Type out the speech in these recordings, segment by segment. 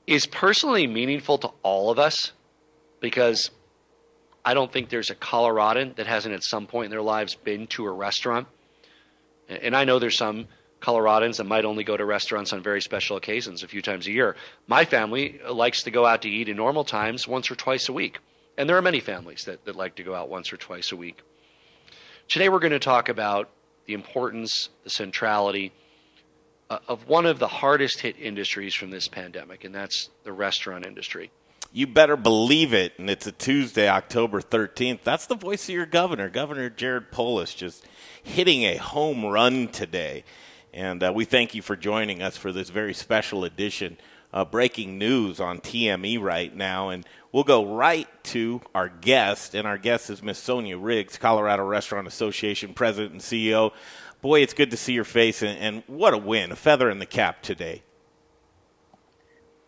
is personally meaningful to all of us because I don't think there's a Coloradan that hasn't at some point in their lives been to a restaurant. And I know there's some Coloradans that might only go to restaurants on very special occasions a few times a year. My family likes to go out to eat in normal times once or twice a week. And there are many families that like to go out once or twice a week. Today we're going to talk about the importance, the centrality of one of the hardest hit industries from this pandemic, and that's the restaurant industry. You better believe it, and it's a Tuesday, October 13th. That's the voice of your governor, Governor Jared Polis, just hitting a home run today. And we thank you for joining us for this very special edition of Breaking News on TME right now. And we'll go right to our guest, and our guest is Miss Sonia Riggs, Colorado Restaurant Association President and CEO. Boy, it's good to see your face, and what a win, a feather in the cap today.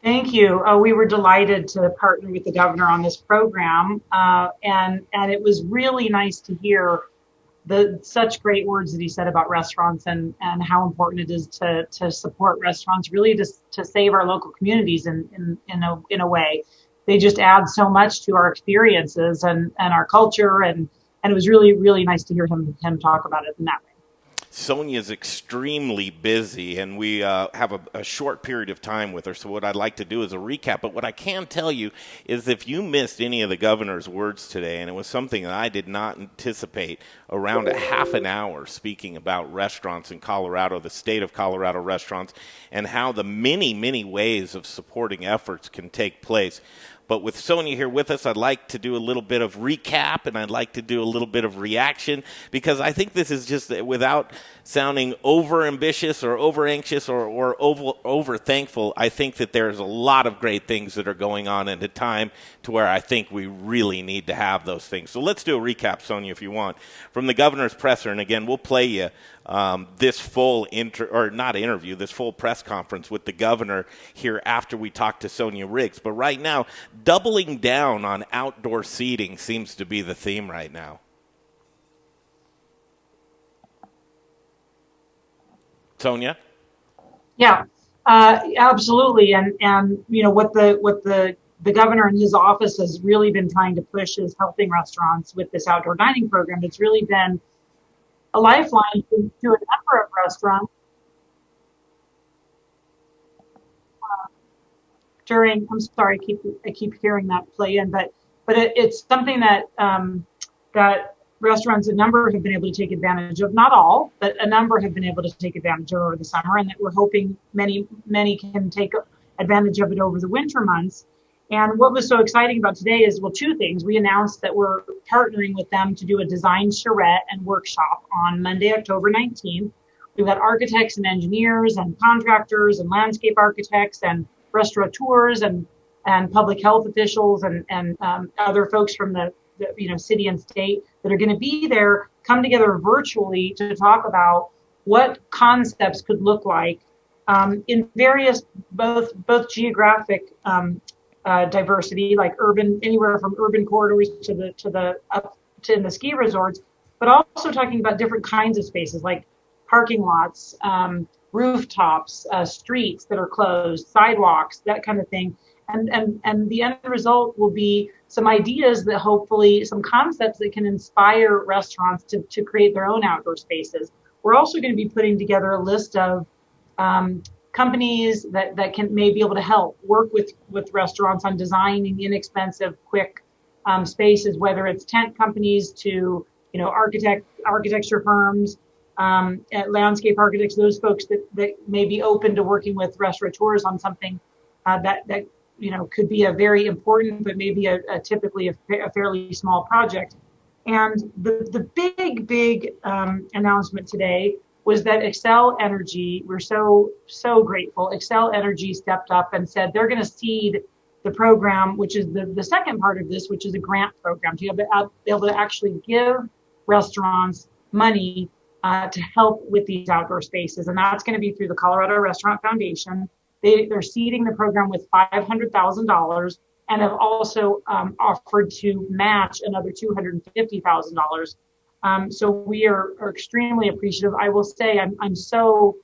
Thank you. We were delighted to partner with the governor on this program, and it was really nice to hear such great words that he said about restaurants and how important it is to support restaurants, really to save our local communities in a way. They just add so much to our experiences and our culture, and it was really, really nice to hear him talk about it in that way. Sonia's extremely busy, and we have a short period of time with her, so what I'd like to do is a recap. But what I can tell you is if you missed any of the governor's words today, and it was something that I did not anticipate, around a half an hour speaking about restaurants in Colorado, the state of Colorado restaurants, and how the many, many ways of supporting efforts can take place. But with Sonia here with us, I'd like to do a little bit of recap, and I'd like to do a little bit of reaction, because I think this is just, without sounding over-ambitious or over-anxious or over-thankful, I think that there's a lot of great things that are going on at a time to where I think we really need to have those things. So let's do a recap, Sonia, if you want, from the governor's presser. And again, we'll play you this full this full press conference with the governor here after we talk to Sonia Riggs. But right now, doubling down on outdoor seating seems to be the theme right now. Sonia? Yeah, absolutely. And you know what the governor and his office has really been trying to push is helping restaurants with this outdoor dining program. It's really been a lifeline to a number of restaurants I'm sorry, I keep hearing that play in, but it's something that that restaurants, a number have been able to take advantage of. Not all, but a number have been able to take advantage of over the summer, and that we're hoping many can take advantage of it over the winter months. And what was so exciting about today is, well, two things. We announced that we're partnering with them to do a design charrette and workshop on Monday, October 19th. We've got architects and engineers and contractors and landscape architects and restaurateurs and public health officials and other folks from the city and state that are going to be there, come together virtually to talk about what concepts could look like in various both geographic diversity, like urban, anywhere from urban corridors to the ski resorts, but also talking about different kinds of spaces like parking lots, rooftops, streets that are closed, sidewalks, that kind of thing. And the end result will be some ideas that hopefully, some concepts that can inspire restaurants to create their own outdoor spaces. We're also going to be putting together a list of companies that can may be able to help work with restaurants on designing inexpensive, quick spaces, whether it's tent companies to architecture firms, landscape architects, those folks that may be open to working with restaurateurs on something that could be a very important, but maybe typically a fairly small project. And the big announcement today was that Xcel Energy, we're so grateful. Xcel Energy stepped up and said they're going to seed the program, which is the second part of this, which is a grant program to be able to actually give restaurants money to help with these outdoor spaces. And that's going to be through the Colorado Restaurant Foundation. They're seeding the program with $500,000 and have also offered to match another $250,000. So we are extremely appreciative. I will say I'm so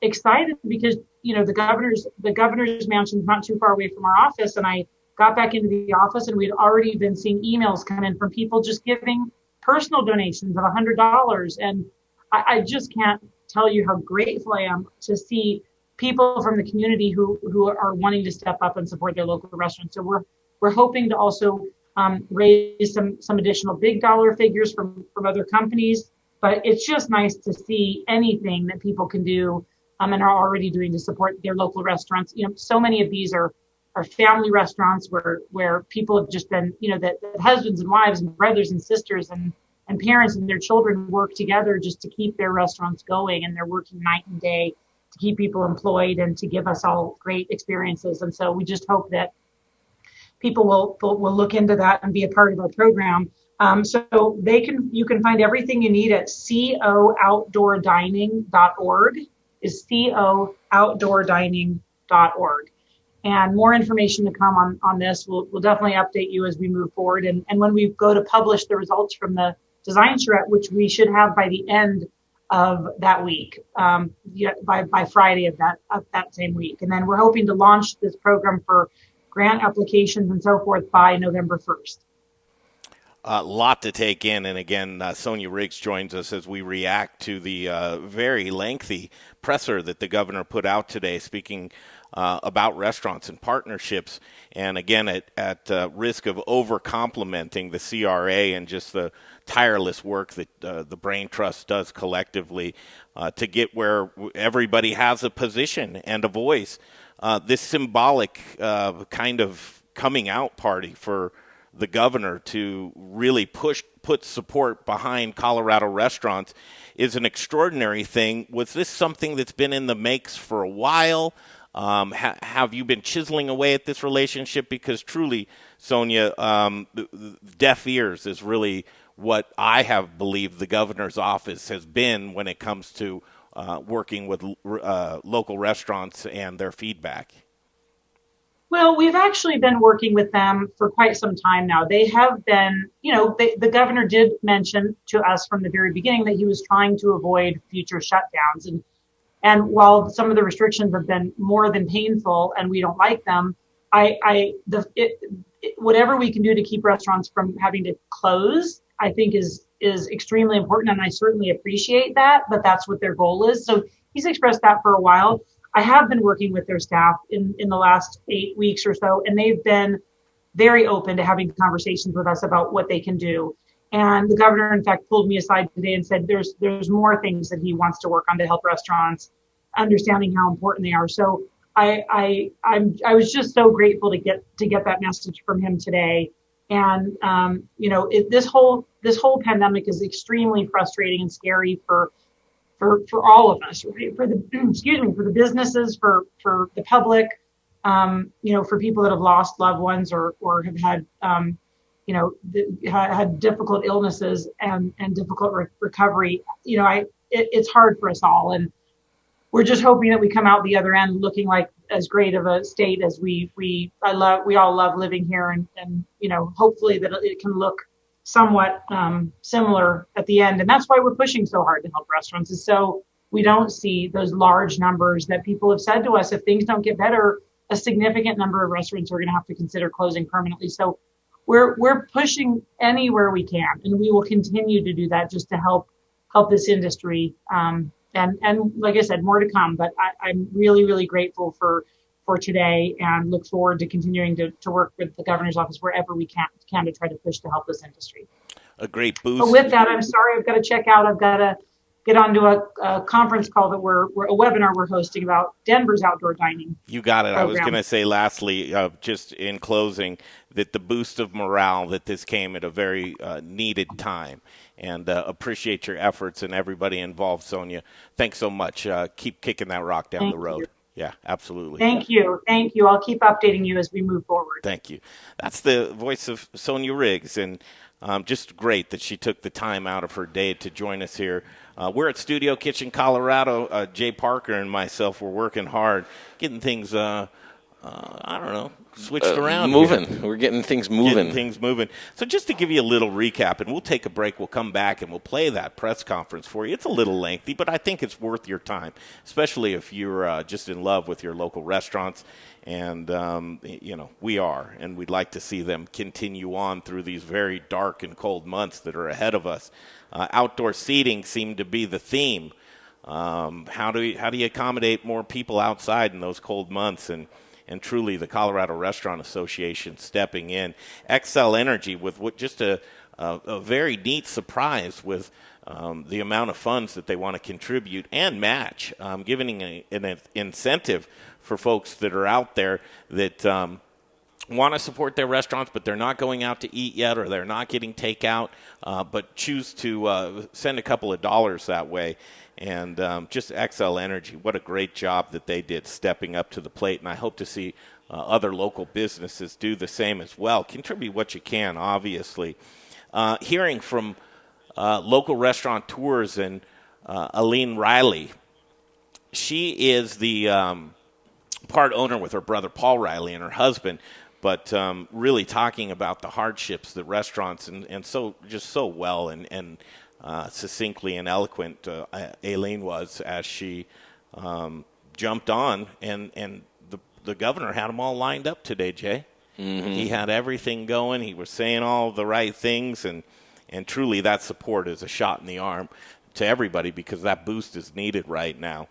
excited because the governor's mansion is not too far away from our office. And I got back into the office and we'd already been seeing emails come in from people just giving personal donations of $100. And I just can't tell you how grateful I am to see people from the community who are wanting to step up and support their local restaurants. So we're hoping to also raise some additional big dollar figures from other companies. But it's just nice to see anything that people can do and are already doing to support their local restaurants. So many of these are family restaurants where people have just been, that husbands and wives and brothers and sisters and parents and their children work together just to keep their restaurants going. And they're working night and day to keep people employed and to give us all great experiences. And so we just hope that people will look into that and be a part of our program. So you can find everything you need at cooutdoordining.org is cooutdoordining.org. And more information to come on this. We'll definitely update you as we move forward. And when we go to publish the results from the design charrette, which we should have by the end of that week, by Friday of that same week. And then we're hoping to launch this program for grant applications and so forth by November 1st. A lot to take in, and again, Sonia Riggs joins us as we react to the very lengthy presser that the governor put out today, speaking about restaurants and partnerships, and again, at risk of over-complimenting the CRA and just the tireless work that the braintrust does collectively to get where everybody has a position and a voice. This symbolic kind of coming out party for the governor to really put support behind Colorado restaurants is an extraordinary thing. Was this something that's been in the makes for a while? Have you been chiseling away at this relationship? Because truly, Sonia, deaf ears is really what I have believed the governor's office has been when it comes to working with local restaurants and their feedback. Well, we've actually been working with them for quite some time now. They have been, the governor did mention to us from the very beginning that he was trying to avoid future shutdowns. And while some of the restrictions have been more than painful and we don't like them, whatever we can do to keep restaurants from having to close, I think is extremely important. And I certainly appreciate that, but that's what their goal is. So he's expressed that for a while. I have been working with their staff in the last 8 weeks or so, and they've been very open to having conversations with us about what they can do. And the governor, in fact, pulled me aside today and said there's more things that he wants to work on to help restaurants, understanding how important they are. So I was just so grateful to get that message from him today. And this whole pandemic is extremely frustrating and scary for all of us, right? For the businesses, for the public, for people that have lost loved ones or have had, had difficult illnesses and difficult recovery. It's hard for us all. And we're just hoping that we come out the other end looking like as great of a state as we all love living here. And hopefully that it can look somewhat similar at the end. And that's why we're pushing so hard to help restaurants, is so we don't see those large numbers that people have said to us. If things don't get better, a significant number of restaurants are going to have to consider closing permanently. So we're pushing anywhere we can, and we will continue to do that just to help this industry. And like I said, more to come, but I'm really, really grateful for today and look forward to continuing to work with the governor's office wherever we can to try to push to help this industry. A great boost. But with that, I'm sorry, I've got to check out. I've got to get onto a conference call that we're a webinar we're hosting about Denver's outdoor dining. You got it. Program. I was going to say lastly, just in closing, that the boost of morale, that this came at a very needed time. And appreciate your efforts and everybody involved, Sonia. Thanks so much. Keep kicking that rock down the road. Yeah, absolutely. Thank you. I'll keep updating you as we move forward. Thank you. That's the voice of Sonia Riggs, and just great that she took the time out of her day to join us here. We're at Studio Kitchen, Colorado. Jay Parker and myself were working hard, getting things I don't know, switched around. Moving. Here. We're getting things moving. So just to give you a little recap, and we'll take a break, we'll come back, and we'll play that press conference for you. It's a little lengthy, but I think it's worth your time, especially if you're just in love with your local restaurants. And, we are, and we'd like to see them continue on through these very dark and cold months that are ahead of us. Outdoor seating seemed to be the theme. How do you accommodate more people outside in those cold months? And truly, the Colorado Restaurant Association stepping in. Xcel Energy with just a very neat surprise with the amount of funds that they want to contribute and match, giving an incentive for folks that are out there that want to support their restaurants, but they're not going out to eat yet, or they're not getting takeout, but choose to send a couple of dollars that way. And just Xcel Energy, what a great job that they did stepping up to the plate. And I hope to see other local businesses do the same as well. Contribute what you can, obviously. Hearing from local restaurateurs and Aileen Riley. She is the part owner with her brother Paul Riley and her husband, but really talking about the hardships that restaurants and so well and succinctly and eloquent Aileen was as she jumped on, and the governor had them all lined up today, Jay. Mm-hmm. He had everything going. He was saying all the right things, and truly that support is a shot in the arm to everybody because that boost is needed right now.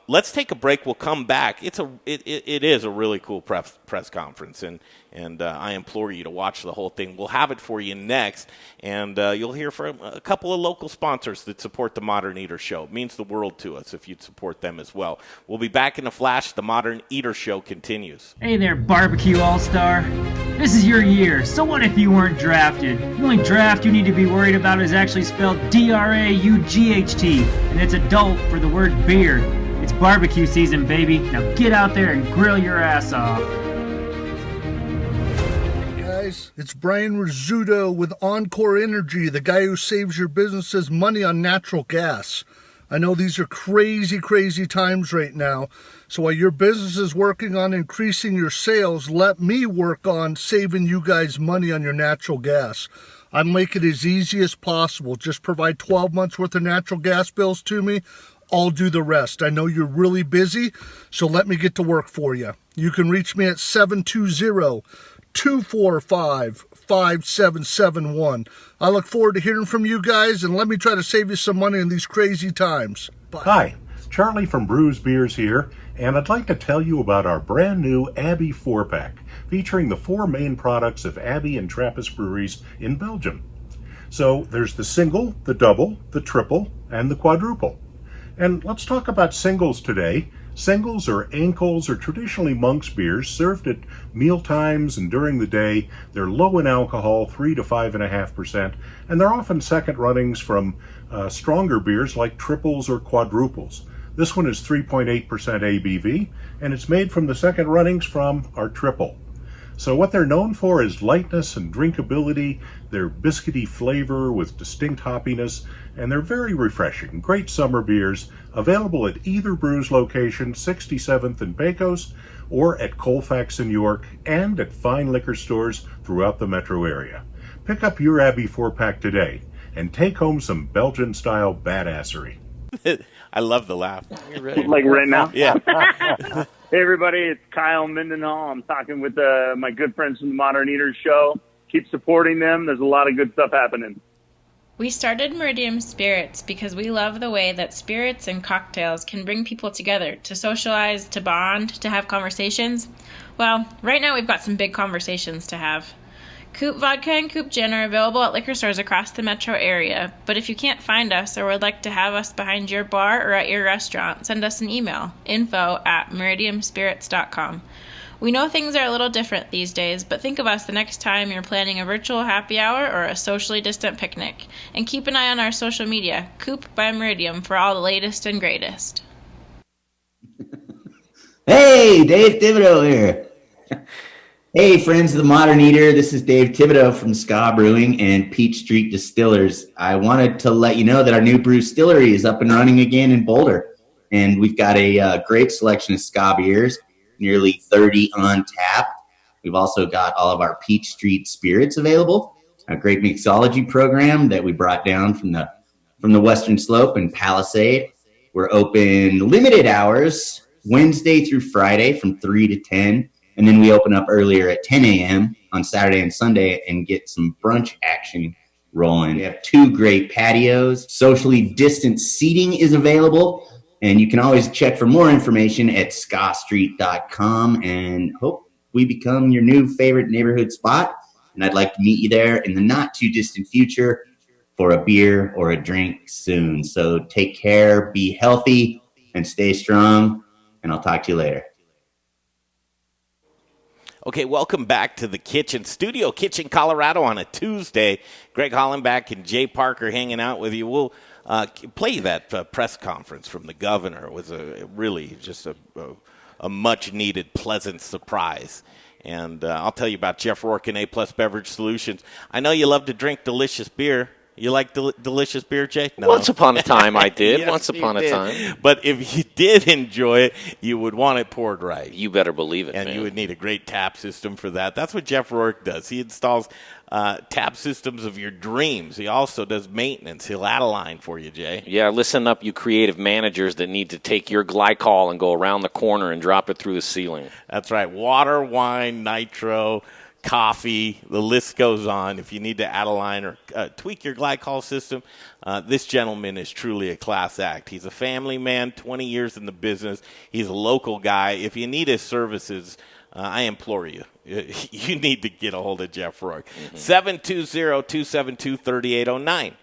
Let's take a break. We'll come back. It is a really cool press conference, and I implore you to watch the whole thing. We'll have it for you next, and you'll hear from a couple of local sponsors that support the Modern Eater Show. It means the world to us if you'd support them as well. We'll be back in a flash. The Modern Eater Show continues. Hey there, Barbecue All-Star. This is your year, so what if you weren't drafted? The only draft you need to be worried about is actually spelled D-R-A-U-G-H-T, and it's adult for the word beer. It's barbecue season, baby. Now get out there and grill your ass off. Hey guys, it's Brian Rizzuto with Encore Energy, the guy who saves your businesses money on natural gas. I know these are crazy, crazy times right now. So while your business is working on increasing your sales, let me work on saving you guys money on your natural gas. I'll make it as easy as possible. Just provide 12 months worth of natural gas bills to me. I'll do the rest. I know you're really busy, so let me get to work for you. You can reach me at 720-245-5771. I look forward to hearing from you guys, and let me try to save you some money in these crazy times. Bye. Hi, Charlie from Brews Beers here, and I'd like to tell you about our brand new Abbey 4-pack, featuring the 4 main products of Abbey and Trappist breweries in Belgium. So there's the single, the double, the triple, and the quadruple. And let's talk about singles today. Singles or ankles are traditionally monks beers served at meal times and during the day. They're low in alcohol, 3 to 5.5%, and they're often second runnings from stronger beers like triples or quadruples. This one is 3.8% ABV, and it's made from the second runnings from our triple. So what they're known for is lightness and drinkability. They're biscuity flavor with distinct hoppiness, and they're very refreshing. Great summer beers, available at either Brews location, 67th and Pecos, or at Colfax in York, and at fine liquor stores throughout the metro area. Pick up your Abbey 4-pack today, and take home some Belgian-style badassery. I love the laugh. You're ready. Like right now? Yeah. Hey, everybody, it's Kyle Mendenhall. I'm talking with my good friends from the Modern Eaters Show. Keep supporting them. There's a lot of good stuff happening. We started Meridium Spirits because we love the way that spirits and cocktails can bring people together to socialize, to bond, to have conversations. Well, right now we've got some big conversations to have. Coop Vodka and Coop Gin are available at liquor stores across the metro area, but if you can't find us or would like to have us behind your bar or at your restaurant, send us an email, info@meridiumspirits.com. We know things are a little different these days, but think of us the next time you're planning a virtual happy hour or a socially distant picnic. And keep an eye on our social media, Coop by Meridium, for all the latest and greatest. Hey, Dave Thibodeau here. Hey, friends of the Modern Eater, this is Dave Thibodeau from Ska Brewing and Peach Street Distillers. I wanted to let you know that our new brew distillery is up and running again in Boulder, and we've got a great selection of Ska beers. nearly 30 on tap. We've also got all of our Peach Street spirits available, a great mixology program that we brought down from the Western Slope and Palisade. We're open limited hours, Wednesday through Friday from 3 to 10. And then we open up earlier at 10 a.m. on Saturday and Sunday and get some brunch action rolling. We have 2 great patios. Socially distanced seating is available. And you can always check for more information at scastreet.com, and hope we become your new favorite neighborhood spot. And I'd like to meet you there in the not too distant future for a beer or a drink soon. So take care, be healthy, and stay strong. And I'll talk to you later. Okay, welcome back to the Kitchen, Studio Kitchen, Colorado on a Tuesday. Greg Hollenbach and Jay Parker hanging out with you. We'll play that press conference from the governor. It was really just a much-needed, pleasant surprise. And I'll tell you about Jeff Rourke and A-Plus Beverage Solutions. I know you love to drink delicious beer. You like delicious beer, Jay? No. Once upon a time I did. Yes, Once upon a time. But if you did enjoy it, you would want it poured right. You better believe it, and man. You would need a great tap system for that. That's what Jeff Rourke does. He installs tap systems of your dreams. He also does maintenance. He'll add a line for you, Jay. Yeah, listen up, you creative managers that need to take your glycol and go around the corner and drop it through the ceiling. That's right. Water, wine, nitro, coffee, the list goes on. If you need to add a line or tweak your glycol system, this gentleman is truly a class act. He's a family man, 20 years in the business. He's a local guy. If you need his services, I implore you, you need to get a hold of Jeff Rourke. 720-272-3809.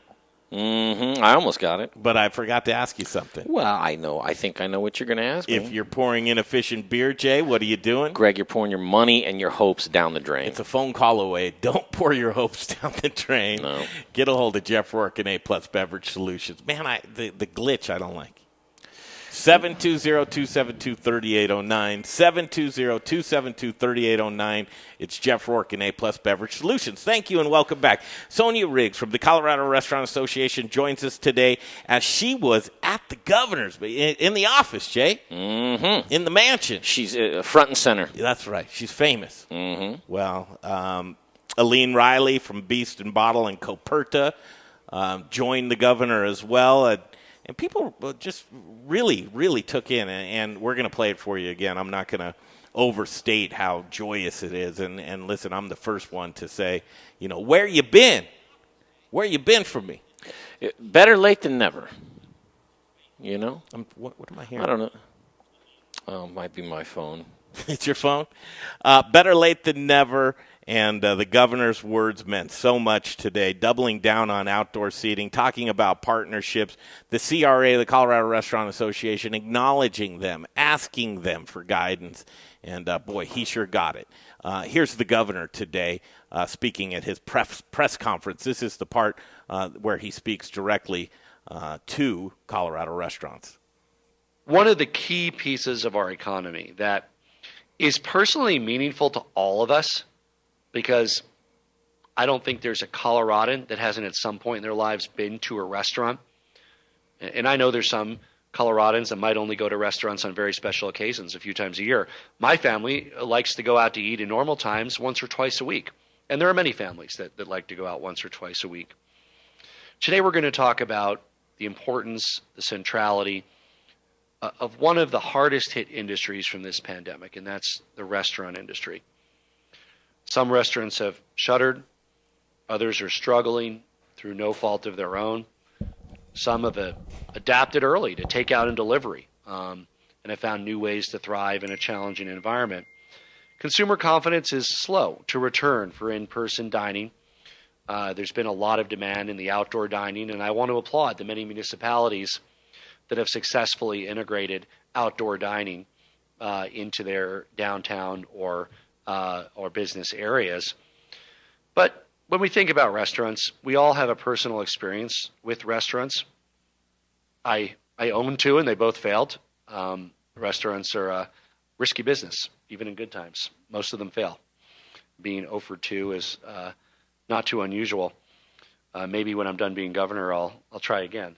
I almost got it. But I forgot to ask you something. Well, I know. I think I know what you're going to ask me. If you're pouring inefficient beer, Jay, what are you doing? Greg, you're pouring your money and your hopes down the drain. It's a phone call away. Don't pour your hopes down the drain. No. Get a hold of Jeff Rourke and A-Plus Beverage Solutions. Man, the glitch I don't like. 720-272-3809. 720-272-3809. It's Jeff Rourke and A-Plus Beverage Solutions. Thank you and welcome back. Sonia Riggs from the Colorado Restaurant Association joins us today as she was at the governor's in the office, Jay. In the mansion. She's front and center. That's right. She's famous. Well, Aileen Riley from Beast and Bottle and Coperta joined the governor as well. And people just really took in, and we're going to play it for you again. I'm not going to overstate how joyous it is. And listen, I'm the first one to say, where you been? Where you been for me? Better late than never. What am I hearing? I don't know. Oh, it might be my phone. It's your phone? Better late than never. And the governor's words meant so much today, doubling down on outdoor seating, talking about partnerships, the CRA, the Colorado Restaurant Association, acknowledging them, asking them for guidance. And, boy, he sure got it. Here's the governor today speaking at his press conference. This is the part where he speaks directly to Colorado restaurants. One of the key pieces of our economy that is personally meaningful to all of us, because I don't think there's a Coloradan that hasn't at some point in their lives been to a restaurant. And I know there's some Coloradans that might only go to restaurants on very special occasions a few times a year. My family likes to go out to eat in normal times once or twice a week. And there are many families that like to go out once or twice a week. Today we're going to talk about the importance, the centrality of one of the hardest hit industries from this pandemic, and that's the restaurant industry. Some restaurants have shuttered. Others are struggling through no fault of their own. Some have adapted early to takeout and delivery and have found new ways to thrive in a challenging environment. Consumer confidence is slow to return for in-person dining. There's been a lot of demand in the outdoor dining, and I want to applaud the many municipalities that have successfully integrated outdoor dining into their downtown or business areas. But when we think about restaurants, we all have a personal experience with restaurants. I own two, and they both failed. Restaurants are a risky business, even in good times. Most of them fail. Being 0 for 2 is not too unusual. Maybe when I'm done being governor, I'll try again.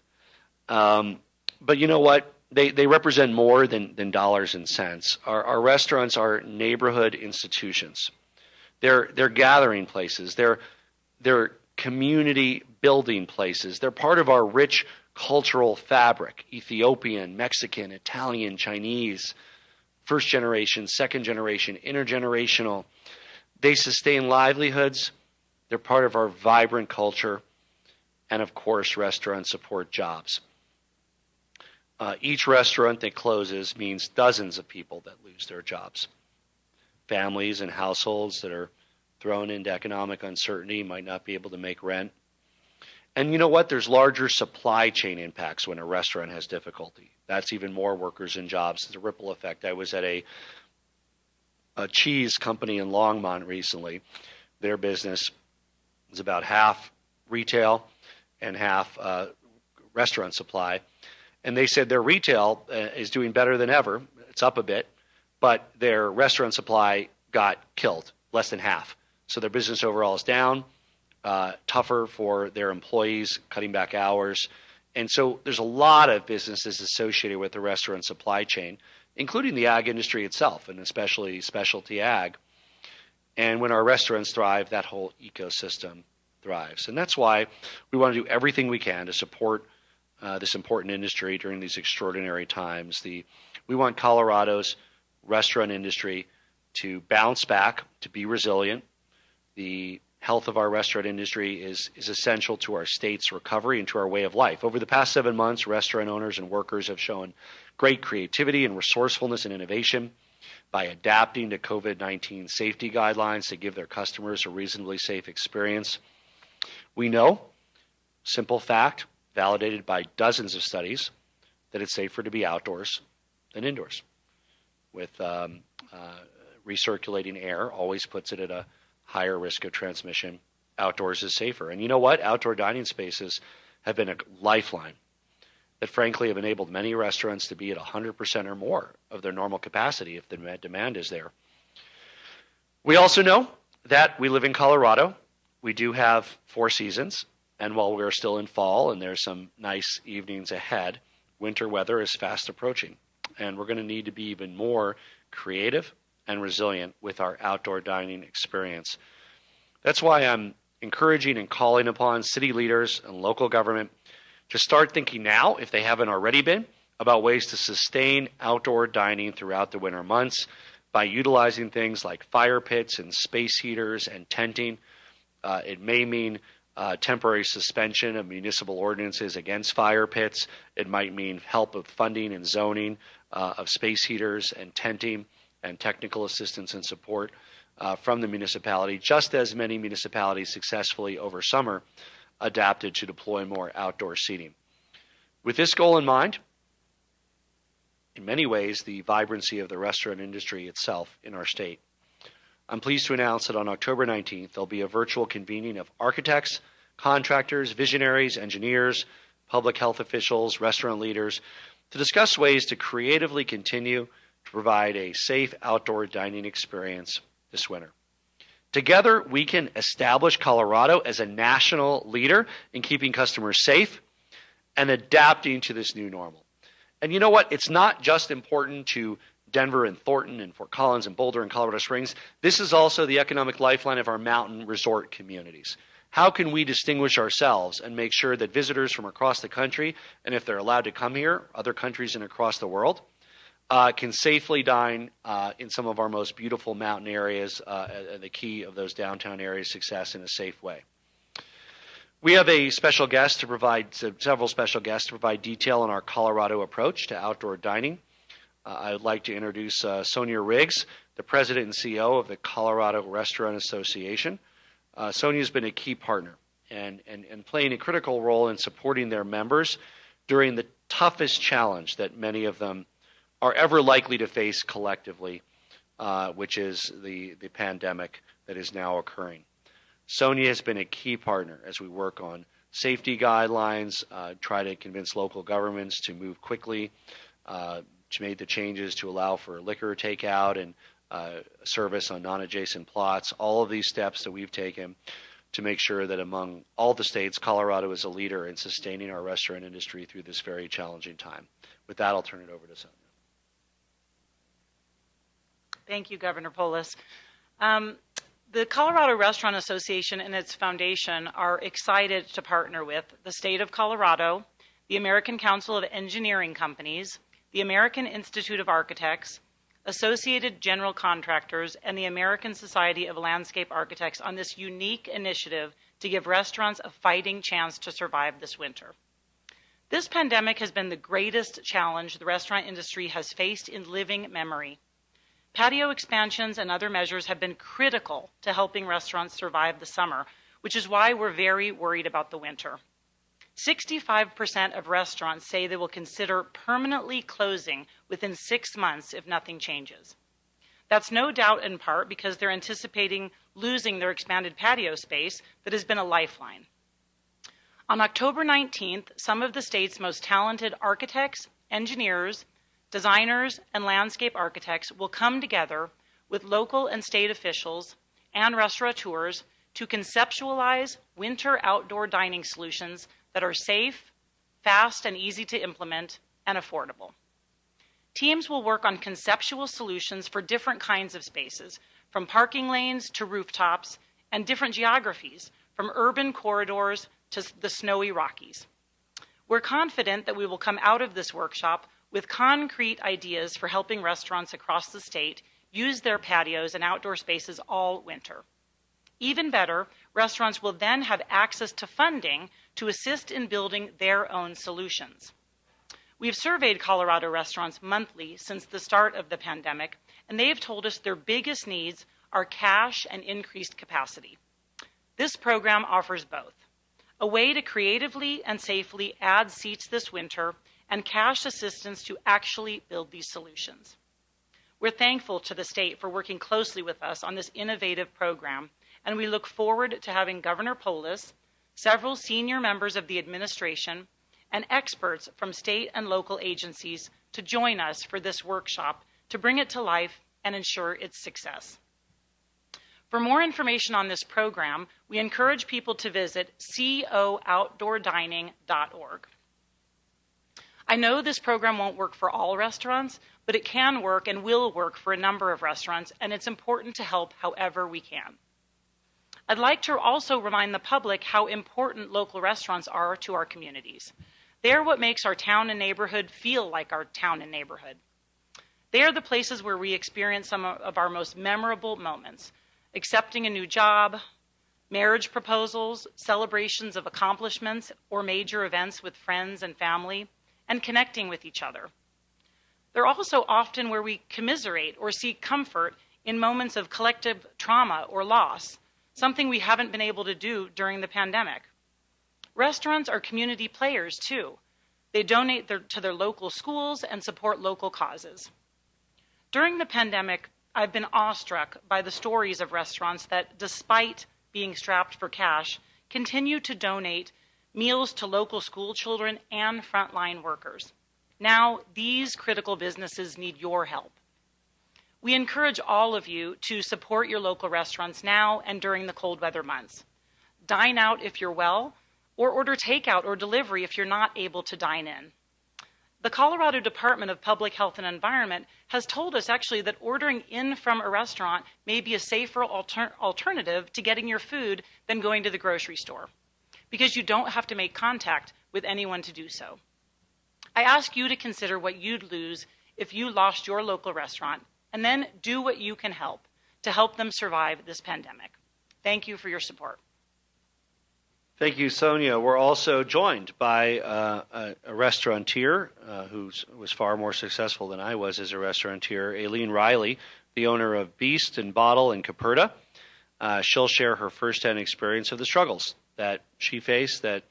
But you know what? they represent more than dollars and cents. Our restaurants are neighborhood institutions. They're gathering places. They're community building places. They're part of our rich cultural fabric: Ethiopian, Mexican, Italian, Chinese, first generation, second generation, intergenerational. They sustain livelihoods. They're part of our vibrant culture. And of course, restaurants support jobs. Each restaurant that closes means dozens of people that lose their jobs. Families and households that are thrown into economic uncertainty might not be able to make rent. And you know what? There's larger supply chain impacts when a restaurant has difficulty. That's even more workers and jobs. It's a ripple effect. I was at a cheese company in Longmont recently. Their business is about half retail and half restaurant supply. And they said their retail is doing better than ever. It's up a bit, but their restaurant supply got killed, less than half. So their business overall is down, tougher for their employees, cutting back hours. And so there's a lot of businesses associated with the restaurant supply chain, including the ag industry itself, and especially specialty ag. And when our restaurants thrive, that whole ecosystem thrives. And that's why we want to do everything we can to support this important industry during these extraordinary times. We want Colorado's restaurant industry to bounce back, to be resilient. The health of our restaurant industry is essential to our state's recovery and to our way of life. Over the past 7 months, restaurant owners and workers have shown great creativity and resourcefulness and innovation by adapting to COVID-19 safety guidelines to give their customers a reasonably safe experience. We know, simple fact, validated by dozens of studies, that it's safer to be outdoors than indoors. With recirculating air always puts it at a higher risk of transmission. Outdoors is safer. And you know what? Outdoor dining spaces have been a lifeline that frankly have enabled many restaurants to be at 100% or more of their normal capacity if the demand is there. We also know that we live in Colorado. We do have 4 seasons. And while we're still in fall and there's some nice evenings ahead, winter weather is fast approaching. And we're going to need to be even more creative and resilient with our outdoor dining experience. That's why I'm encouraging and calling upon city leaders and local government to start thinking now, if they haven't already been, about ways to sustain outdoor dining throughout the winter months by utilizing things like fire pits and space heaters and tenting. It may mean temporary suspension of municipal ordinances against fire pits. It might mean help with funding and zoning of space heaters and tenting and technical assistance and support from the municipality, just as many municipalities successfully over summer adapted to deploy more outdoor seating. With this goal in mind, in many ways, the vibrancy of the restaurant industry itself in our state. I'm pleased to announce that on October 19th, there'll be a virtual convening of architects, contractors, visionaries, engineers, public health officials, restaurant leaders, to discuss ways to creatively continue to provide a safe outdoor dining experience this winter. Together, we can establish Colorado as a national leader in keeping customers safe and adapting to this new normal. And you know what? It's not just important to Denver and Thornton and Fort Collins and Boulder and Colorado Springs. This is also the economic lifeline of our mountain resort communities. How can we distinguish ourselves and make sure that visitors from across the country, and if they're allowed to come here, other countries and across the world, can safely dine in some of our most beautiful mountain areas, the key of those downtown areas' success in a safe way. We have a special guest to provide, several special guests to provide detail on our Colorado approach to outdoor dining. I would like to introduce Sonia Riggs, the president and CEO of the Colorado Restaurant Association. Sonia has been a key partner and playing a critical role in supporting their members during the toughest challenge that many of them are ever likely to face collectively, which is the pandemic that is now occurring. Sonia has been a key partner as we work on safety guidelines, try to convince local governments to move quickly, to make the changes to allow for liquor takeout and service on non-adjacent plots, all of these steps that we've taken to make sure that among all the states, Colorado is a leader in sustaining our restaurant industry through this very challenging time. With that, I'll turn it over to Sonia. Thank you, Governor Polis. The Colorado Restaurant Association and its foundation are excited to partner with the state of Colorado, the American Council of Engineering Companies, the American Institute of Architects, Associated General Contractors, and the American Society of Landscape Architects on this unique initiative to give restaurants a fighting chance to survive this winter. This pandemic has been the greatest challenge the restaurant industry has faced in living memory. Patio expansions and other measures have been critical to helping restaurants survive the summer, which is why we're very worried about the winter. 65% of restaurants say they will consider permanently closing within 6 months if nothing changes. That's no doubt in part because they're anticipating losing their expanded patio space that has been a lifeline. On October 19th, some of the state's most talented architects, engineers, designers, and landscape architects will come together with local and state officials and restaurateurs to conceptualize winter outdoor dining solutions that are safe, fast, and easy to implement, and affordable. Teams will work on conceptual solutions for different kinds of spaces, from parking lanes to rooftops, and different geographies, from urban corridors to the snowy Rockies. We're confident that we will come out of this workshop with concrete ideas for helping restaurants across the state use their patios and outdoor spaces all winter. Even better, restaurants will then have access to funding to assist in building their own solutions. We've surveyed Colorado restaurants monthly since the start of the pandemic, and they have told us their biggest needs are cash and increased capacity. This program offers both: a way to creatively and safely add seats this winter and cash assistance to actually build these solutions. We're thankful to the state for working closely with us on this innovative program, and we look forward to having Governor Polis, several senior members of the administration, and experts from state and local agencies to join us for this workshop to bring it to life and ensure its success. For more information on this program, we encourage people to visit cooutdoordining.org. I know this program won't work for all restaurants, but it can work and will work for a number of restaurants, and it's important to help however we can. I'd like to also remind the public how important local restaurants are to our communities. They are what makes our town and neighborhood feel like our town and neighborhood. They are the places where we experience some of our most memorable moments: accepting a new job, marriage proposals, celebrations of accomplishments, or major events with friends and family, and connecting with each other. They're also often where we commiserate or seek comfort in moments of collective trauma or loss, something we haven't been able to do during the pandemic. Restaurants are community players too. They donate to their local schools and support local causes. During the pandemic, I've been awestruck by the stories of restaurants that, despite being strapped for cash, continue to donate meals to local school children and frontline workers. Now, these critical businesses need your help. We encourage all of you to support your local restaurants now and during the cold weather months. Dine out if you're well, or order takeout or delivery if you're not able to dine in. The Colorado Department of Public Health and Environment has told us actually that ordering in from a restaurant may be a safer alternative to getting your food than going to the grocery store, because you don't have to make contact with anyone to do so. I ask you to consider what you'd lose if you lost your local restaurant, and then do what you can to help them survive this pandemic. Thank you for your support. Thank you, Sonia. We're also joined by a restaurateur who was far more successful than I was as a restaurateur, Aileen Riley, the owner of Beast and Bottle in Coperta. She'll share her firsthand experience of the struggles that she faced, that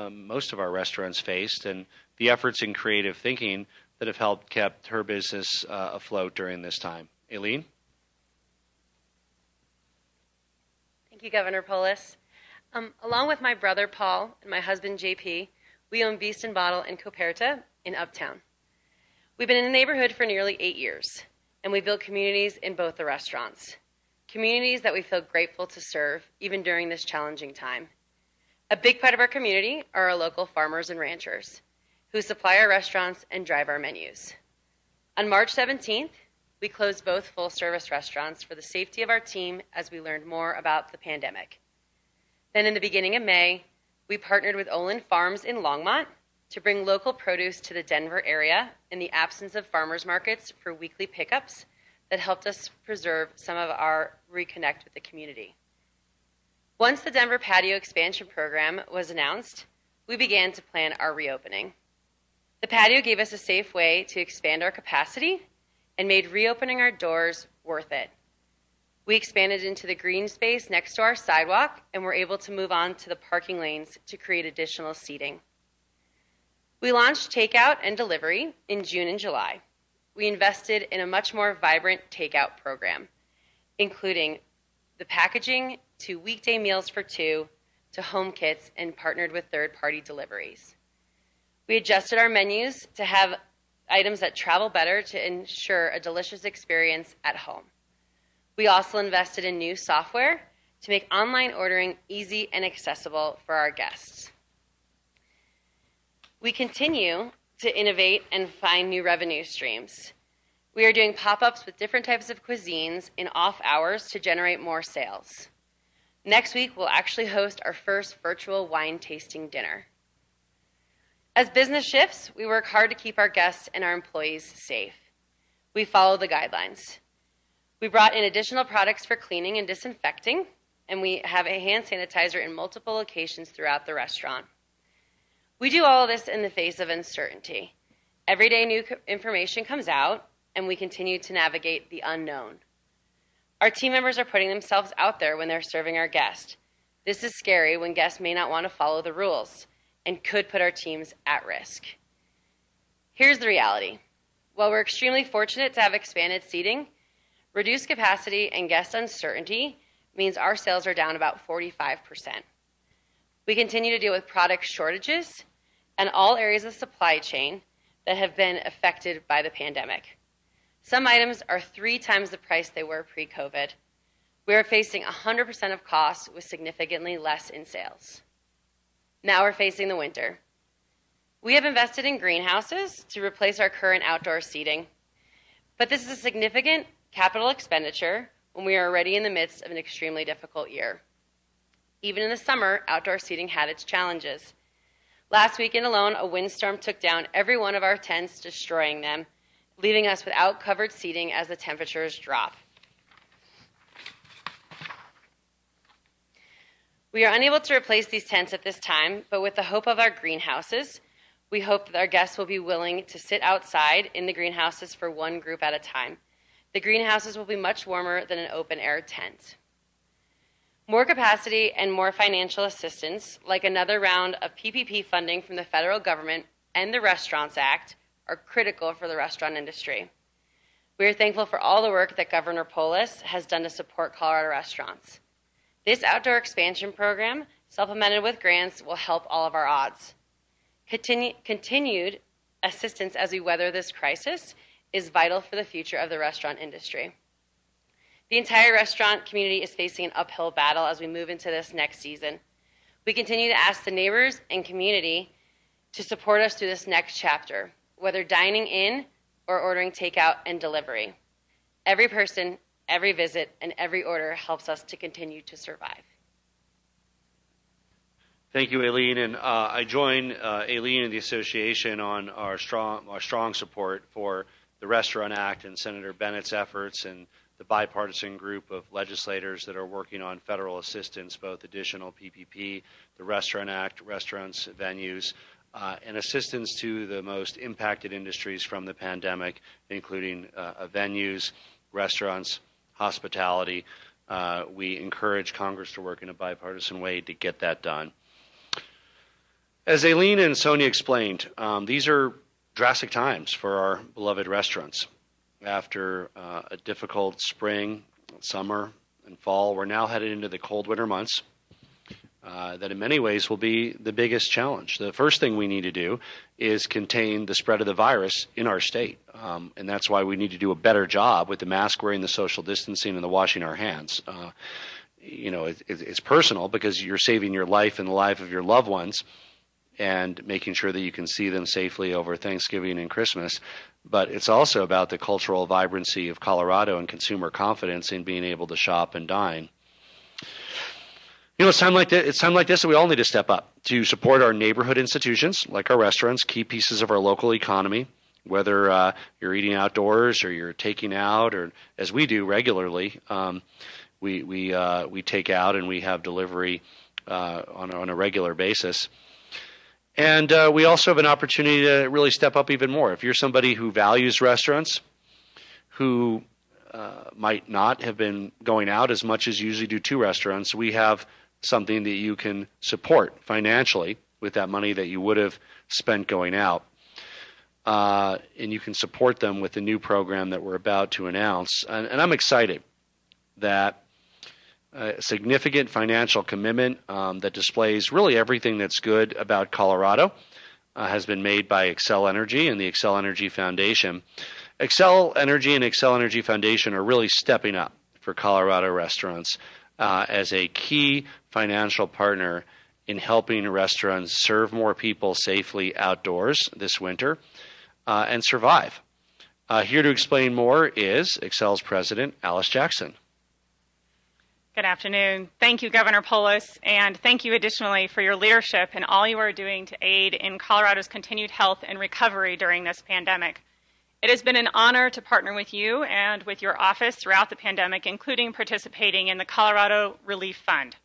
most of our restaurants faced, and the efforts in creative thinking that have helped kept her business afloat during this time. Aileen? Thank you, Governor Polis. Along with my brother Paul and my husband JP, we own Beast and Bottle in Coperta in Uptown. We've been in the neighborhood for nearly 8 years, and we built communities in both the restaurants. Communities that we feel grateful to serve, even during this challenging time. A big part of our community are our local farmers and ranchers. who supply our restaurants and drive our menus. On March 17th, we closed both full-service restaurants for the safety of our team as we learned more about the pandemic. Then in the beginning of May, we partnered with Olin Farms in Longmont to bring local produce to the Denver area in the absence of farmers markets for weekly pickups that helped us preserve some of our reconnect with the community. Once the Denver patio expansion program was announced, we began to plan our reopening. The patio gave us a safe way to expand our capacity and made reopening our doors worth it. We expanded into the green space next to our sidewalk and were able to move on to the parking lanes to create additional seating. We launched takeout and delivery in June and July. We invested in a much more vibrant takeout program, including the packaging to weekday meals for two to home kits, and partnered with third-party deliveries. We adjusted our menus to have items that travel better to ensure a delicious experience at home. We also invested in new software to make online ordering easy and accessible for our guests. We continue to innovate and find new revenue streams. We are doing pop-ups with different types of cuisines in off hours to generate more sales. Next week, we'll actually host our first virtual wine tasting dinner. As business shifts, we work hard to keep our guests and our employees safe. We follow the guidelines. We brought in additional products for cleaning and disinfecting, and we have a hand sanitizer in multiple locations throughout the restaurant. We do all of this in the face of uncertainty. Every day new information comes out, and we continue to navigate the unknown. Our team members are putting themselves out there when they're serving our guests. This is scary when guests may not want to follow the rules and could put our teams at risk. Here's the reality. While we're extremely fortunate to have expanded seating, reduced capacity and guest uncertainty means our sales are down about 45%. We continue to deal with product shortages and all areas of supply chain that have been affected by the pandemic. Some items are 3 times the price they were pre-COVID. We are facing 100% of costs with significantly less in sales. Now we're facing the winter. We have invested in greenhouses to replace our current outdoor seating, but this is a significant capital expenditure when we are already in the midst of an extremely difficult year. Even in the summer, outdoor seating had its challenges. Last weekend alone, a windstorm took down every one of our tents, destroying them, leaving us without covered seating as the temperatures drop. We are unable to replace these tents at this time, but with the hope of our greenhouses, we hope that our guests will be willing to sit outside in the greenhouses for one group at a time. The greenhouses will be much warmer than an open-air tent. More capacity and more financial assistance, like another round of PPP funding from the federal government and the Restaurants Act, are critical for the restaurant industry. We are thankful for all the work that Governor Polis has done to support Colorado restaurants. This outdoor expansion program, supplemented with grants, will help all of our odds. Continued assistance as we weather this crisis is vital for the future of the restaurant industry. The entire restaurant community is facing an uphill battle as we move into this next season. We continue to ask the neighbors and community to support us through this next chapter, whether dining in or ordering takeout and delivery. Every person, every visit, and every order helps us to continue to survive. Thank you, Aileen. And I join Aileen and the association on our strong support for the Restaurant Act and Senator Bennett's efforts and the bipartisan group of legislators that are working on federal assistance, both additional PPP, the Restaurant Act, restaurants, venues, and assistance to the most impacted industries from the pandemic, including venues, restaurants, hospitality. We encourage Congress to work in a bipartisan way to get that done. As Aileen and Sonia explained, these are drastic times for our beloved restaurants. After a difficult spring, summer, and fall, we're now headed into the cold winter months that in many ways will be the biggest challenge. The first thing we need to do is contain the spread of the virus in our state. And that's why we need to do a better job with the mask wearing, the social distancing, and the washing our hands. It's personal because you're saving your life and the life of your loved ones. and making sure that you can see them safely over Thanksgiving and Christmas. But it's also about the cultural vibrancy of Colorado and consumer confidence in being able to shop and dine. It's time like this that we all need to step up to support our neighborhood institutions, like our restaurants, key pieces of our local economy, whether you're eating outdoors or you're taking out, or as we do regularly, we take out and we have delivery on a regular basis. And we also have an opportunity to really step up even more. If you're somebody who values restaurants, who might not have been going out as much as you usually do to restaurants, we have something that you can support financially with that money that you would have spent going out. And you can support them with the new program that we're about to announce. And I'm excited that a significant financial commitment that displays really everything that's good about Colorado has been made by Xcel Energy and the Xcel Energy Foundation. Xcel Energy and Xcel Energy Foundation are really stepping up for Colorado restaurants as a key financial partner in helping restaurants serve more people safely outdoors this winter and survive. Here to explain more is Xcel's president, Alice Jackson. Good afternoon. Thank you, Governor Polis, and thank you additionally for your leadership and all you are doing to aid in Colorado's continued health and recovery during this pandemic. It has been an honor to partner with you and with your office throughout the pandemic, including participating in the Colorado Relief Fund.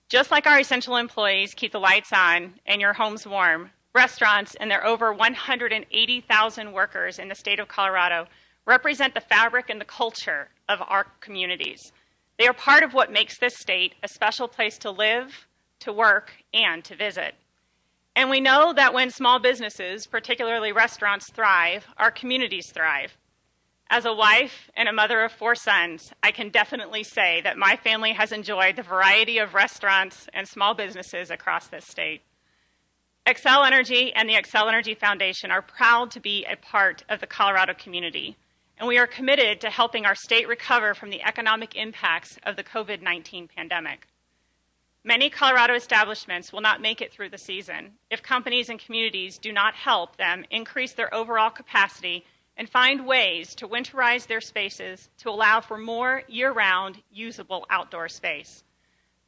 Just like our essential employees keep the lights on and your homes warm, restaurants and their over 180,000 workers in the state of Colorado represent the fabric and the culture of our communities. They are part of what makes this state a special place to live, to work, and to visit. And we know that when small businesses, particularly restaurants, thrive, our communities thrive. As a wife and a mother of 4 sons, I can definitely say that my family has enjoyed the variety of restaurants and small businesses across this state. Xcel Energy and the Xcel Energy Foundation are proud to be a part of the Colorado community, and we are committed to helping our state recover from the economic impacts of the COVID-19 pandemic. Many Colorado establishments will not make it through the season if companies and communities do not help them increase their overall capacity and find ways to winterize their spaces to allow for more year-round usable outdoor space.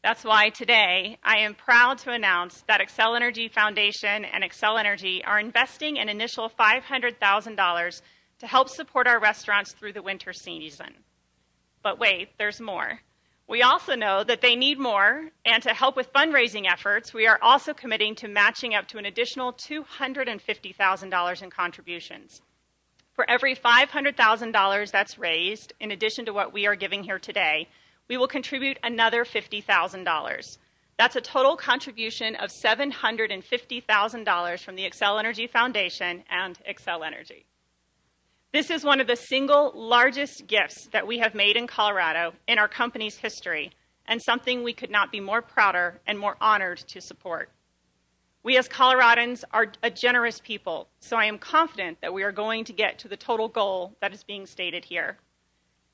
That's why today I am proud to announce that Xcel Energy Foundation and Xcel Energy are investing an initial $500,000 to help support our restaurants through the winter season. But wait, there's more. We also know that they need more, and to help with fundraising efforts, we are also committing to matching up to an additional $250,000 in contributions. For every $500,000 that's raised, in addition to what we are giving here today, we will contribute another $50,000. That's a total contribution of $750,000 from the Xcel Energy Foundation and Xcel Energy. This is one of the single largest gifts that we have made in Colorado in our company's history, and something we could not be more prouder and more honored to support. We as Coloradans are a generous people, so I am confident that we are going to get to the total goal that is being stated here.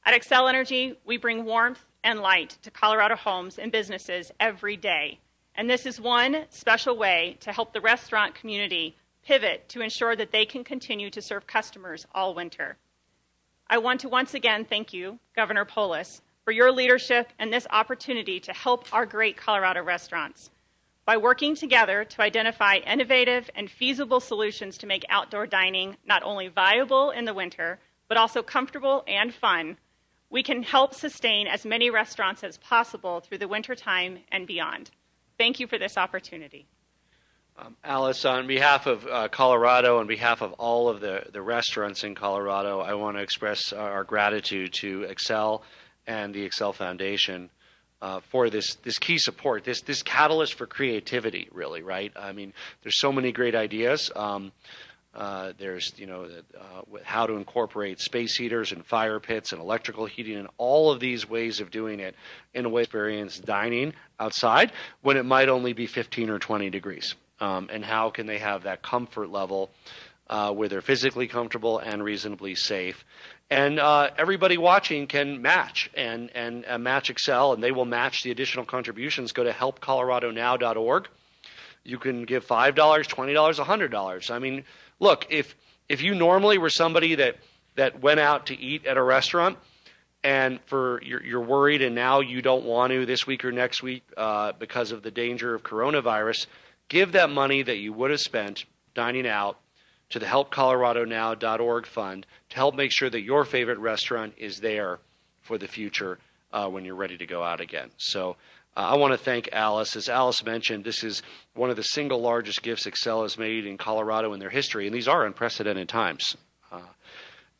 At Xcel Energy, we bring warmth and light to Colorado homes and businesses every day, and this is one special way to help the restaurant community pivot to ensure that they can continue to serve customers all winter. I want to once again thank you, Governor Polis, for your leadership and this opportunity to help our great Colorado restaurants. By working together to identify innovative and feasible solutions to make outdoor dining not only viable in the winter, but also comfortable and fun, we can help sustain as many restaurants as possible through the wintertime and beyond. Thank you for this opportunity. Alice, on behalf of Colorado, on behalf of all of the restaurants in Colorado, I want to express our gratitude to Xcel and the Xcel Foundation for this key support, this catalyst for creativity, really, right? I mean, there's so many great ideas. There's, how to incorporate space heaters and fire pits and electrical heating and all of these ways of doing it in a way experience dining outside when it might only be 15 or 20 degrees. And how can they have that comfort level where they're physically comfortable and reasonably safe. And everybody watching can match and match Xcel, and they will match the additional contributions. Go to helpcoloradonow.org. You can give $5, $20, $100. I mean, look, if you normally were somebody that went out to eat at a restaurant and you're worried and now you don't want to this week or next week because of the danger of coronavirus, give that money that you would have spent dining out to the helpcoloradonow.org fund to help make sure that your favorite restaurant is there for the future when you're ready to go out again. So I want to thank Alice. As Alice mentioned, this is one of the single largest gifts Xcel has made in Colorado in their history, and these are unprecedented times.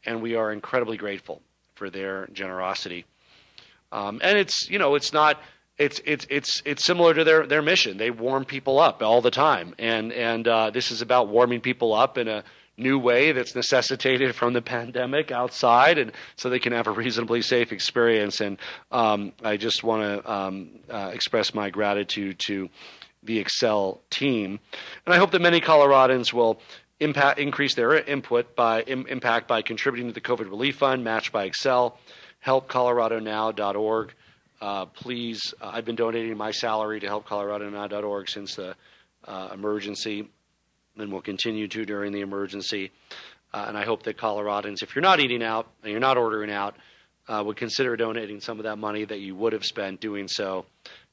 And we are incredibly grateful for their generosity. And it's similar to their mission. They warm people up all the time, and this is about warming people up in a new way that's necessitated from the pandemic outside, and so they can have a reasonably safe experience. And I just want to express my gratitude to the Xcel team, and I hope that many Coloradans will increase their impact by contributing to the COVID Relief Fund matched by Xcel. HelpColoradoNow.org. Please, I've been donating my salary to HelpColoradoNow.org since the emergency, and will continue to during the emergency. And I hope that Coloradans, if you're not eating out and you're not ordering out, would consider donating some of that money that you would have spent doing so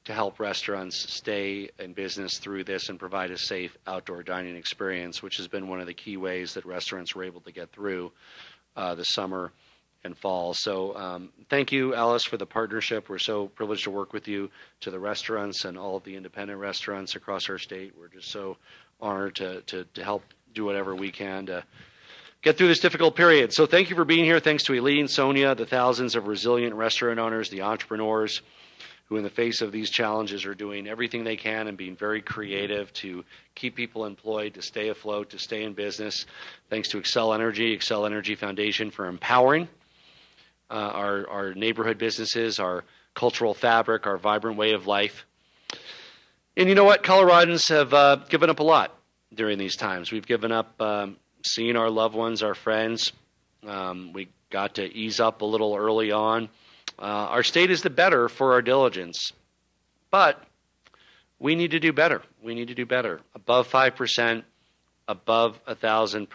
to help restaurants stay in business through this and provide a safe outdoor dining experience, which has been one of the key ways that restaurants were able to get through the summer and fall. So thank you, Alice, for the partnership. We're so privileged to work with you, to the restaurants and all of the independent restaurants across our state. We're just so honored to help do whatever we can to get through this difficult period. So thank you for being here. Thanks to Aileen, Sonia, the thousands of resilient restaurant owners, the entrepreneurs who in the face of these challenges are doing everything they can and being very creative to keep people employed, to stay afloat, to stay in business. Thanks to Xcel Energy Foundation for empowering our neighborhood businesses, our cultural fabric, our vibrant way of life. And you know what? Coloradans have given up a lot during these times. We've given up seeing our loved ones, our friends. We got to ease up a little early on. Our state is the better for our diligence, but we need to do better. We need to do better. Above 5%, above 1,000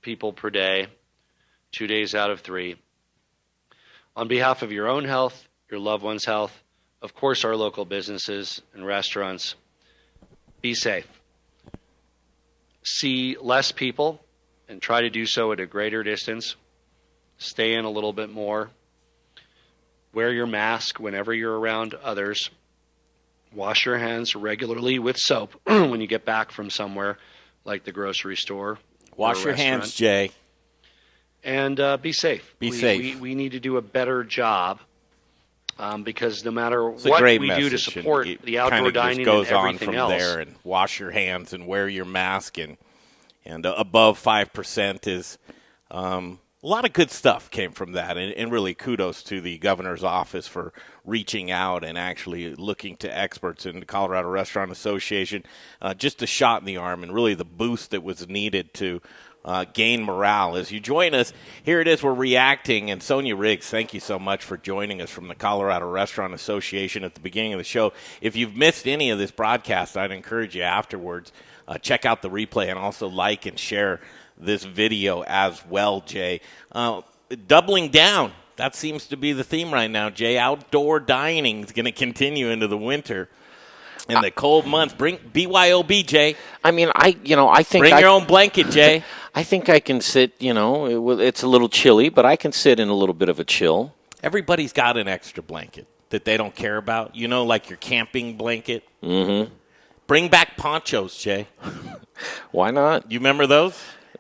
people per day, 2 days out of 3. On behalf of your own health, your loved one's health, of course our local businesses and restaurants, be safe. See less people and try to do so at a greater distance. Stay in a little bit more. Wear your mask whenever you're around others. Wash your hands regularly with soap when you get back from somewhere like the grocery store. Wash your hands, Jay. And be safe. Be safe. We need to do a better job because no matter what we do to support the outdoor dining and everything else. There and wash your hands and wear your mask and above 5% is a lot of good stuff came from that, and really kudos to the governor's office for reaching out and actually looking to experts in the Colorado Restaurant Association. Just a shot in the arm and really the boost that was needed to gain morale. As you join us, here it is, we're reacting, and Sonia Riggs, thank you so much for joining us from the Colorado Restaurant Association at the beginning of the show. If you've missed any of this broadcast, I'd encourage you afterwards, check out the replay and also like and share this video as well, Jay. Doubling down, that seems to be the theme right now, Jay. Outdoor dining is going to continue into the winter and the cold months. Bring BYOB, Jay. I mean, I think bring your own blanket, Jay. I think I can sit. It's a little chilly, but I can sit in a little bit of a chill. Everybody's got an extra blanket that they don't care about. Like your camping blanket. Mm-hmm. Bring back ponchos, Jay. Why not? You remember those?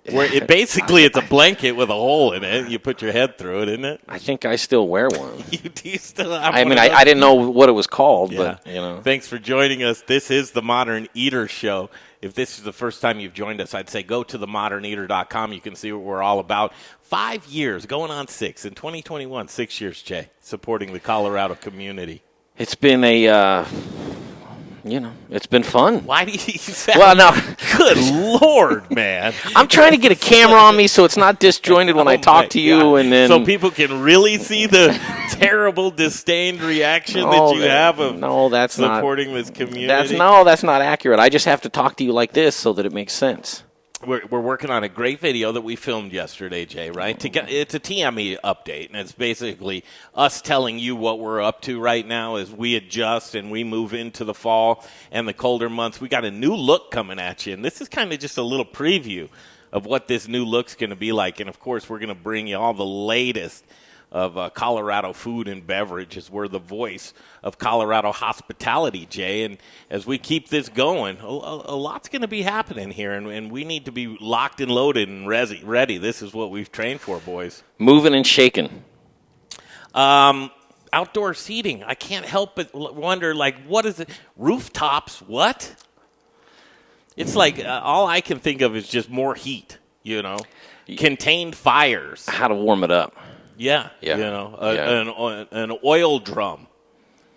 Where it's a blanket with a hole in it. You put your head through it, isn't it? I think I still wear one. You still have I mean, I didn't know what it was called, but, Thanks for joining us. This is the Modern Eater Show. If this is the first time you've joined us, I'd say go to themoderneater.com. You can see what we're all about. 5 years, going on 6. In 2021, 6 years, Jay, supporting the Colorado community. It's been a It's been fun. Why do you sound... Well, no. Good Lord, man. I'm trying to get a camera on me so it's not disjointed when I talk to you. And then so people can really see the terrible disdained reaction that you have of supporting this community. That's not accurate. I just have to talk to you like this so that it makes sense. We're working on a great video that we filmed yesterday, Jay, right? It's a TME update, and it's basically us telling you what we're up to right now as we adjust and we move into the fall and the colder months. We got a new look coming at you, and this is kind of just a little preview of what this new look's going to be like. And, of course, we're going to bring you all the latest of Colorado food and beverage, as we're the voice of Colorado hospitality, Jay. And as we keep this going, a lot's going to be happening here, and we need to be locked and loaded and ready. This is what we've trained for, boys. Moving and shaking. Outdoor seating. I can't help but wonder, what is it? Rooftops, what? It's like all I can think of is just more heat, contained fires. How to warm it up. Yeah. An oil drum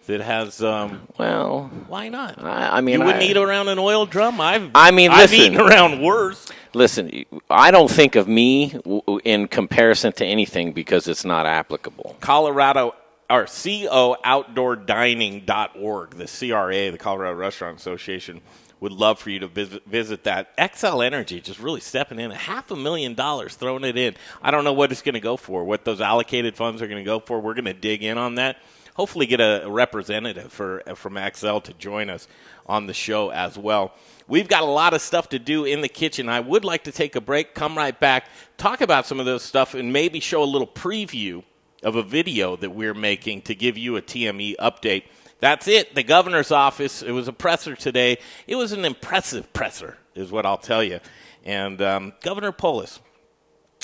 that has. Why not? I mean, you wouldn't eat around an oil drum. I've listen, eaten around worse. Listen, I don't think of me in comparison to anything because it's not applicable. Colorado, or COOutdoordining.org, the CRA, the Colorado Restaurant Association, would love for you to visit that. Xcel Energy just really stepping in. $500,000 throwing it in. I don't know what it's going to go for, what those allocated funds are going to go for. We're going to dig in on that. Hopefully get a representative from Xcel to join us on the show as well. We've got a lot of stuff to do in the kitchen. I would like to take a break, come right back, talk about some of those stuff, and maybe show a little preview of a video that we're making to give you a TME update. That's it. The governor's office, it was a presser today. It was an impressive presser, is what I'll tell you. And Governor Polis,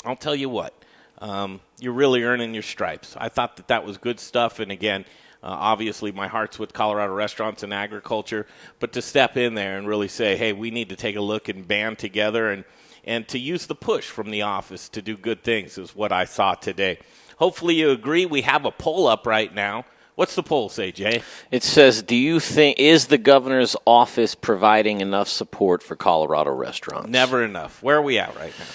I'll tell you what, you're really earning your stripes. I thought that was good stuff. And, again, obviously my heart's with Colorado restaurants and agriculture. But to step in there and really say, hey, we need to take a look and band together and to use the push from the office to do good things is what I saw today. Hopefully you agree. We have a poll up right now. What's the poll say, Jay? It says, is the governor's office providing enough support for Colorado restaurants? Never enough. Where are we at right now?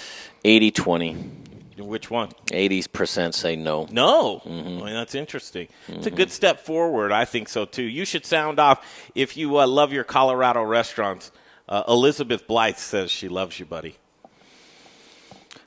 80-20. Which one? 80% say no. No? Mm-hmm. Well, that's interesting. Mm-hmm. It's a good step forward. I think so, too. You should sound off if you love your Colorado restaurants. Elizabeth Blythe says she loves you, buddy.